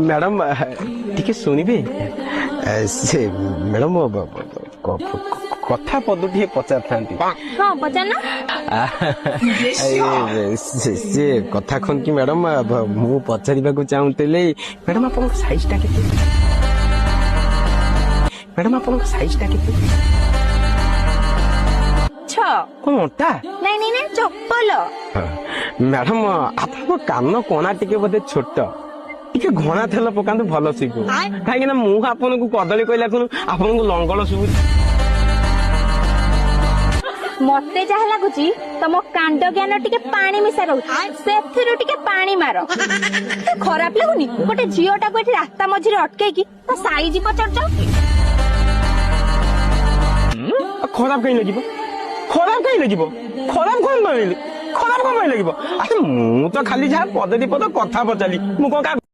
Madam ଟିକେ ଶୁଣିବେ ସେ ମ୍ୟାଡାମ କଥା ପଦଟିଏ ପଚାରିଥାନ୍ତି। ହଁ ପଚାର ନା। ସେ କଥା କଣ କି ମ୍ୟାଡାମ ମୁଁ ପଚାରିବାକୁ ଚାହୁଁଥିଲି ମ୍ୟାଡାମ ଆପଣଙ୍କ ସାଇଜ ଟା କେତେ? ମ୍ୟାଡାମ ଆପଣଙ୍କ ସାଇଜ ଟା କେତେ? କଣ ଅଣ୍ଟା? ନାଇଁ ନାଇଁ ନାଇଁ ଚପଲ। ମ୍ୟାଡାମ ଆପଣଙ୍କ କାନ କଣା ଟିକେ ବୋଧେ ଛୋଟ, ଟିକେ ଘଣା ତେଲ ପକାନ୍ତୁ ଭଲ ଶିଖୁ। କାହିଁକି ନା ମୁଁ ଆପଣଙ୍କୁ କଦଳୀ କହିଲା ଖୁଣୁ ଆପଣଙ୍କୁ ଲଙ୍ଗଳ ଶୁଭୁଛି। ମତେ ଯାହା ଲାଗୁଛି ତମ କାଣ୍ଡ ଜ୍ଞାନ ଟିକେ ପାଣି ମିଶା ରହୁଛି, ସେଥିରୁ ଟିକେ ପାଣି ମାର। ଖରାପ ଲାଗୁନି ଗୋଟେ ଝିଅଟାକୁ ଏଠି ରାସ୍ତା ମଝିରେ ଅଟକେଇକି ତା ସାଇଜ ପଚାରୁଛ? ଖରାପ କାହିଁ ଲାଗିବ? ଖରାପ କାହିଁ ଲାଗିବ? ଖରାପ କଣ ପାଇଁ ଲାଗିବ? ଆରେ ମୁଁ ତ ଖାଲି ଯାହା ପଦେ ଦି ପଦ କଥା ପଚାରିଲି, ମୁଁ କଣ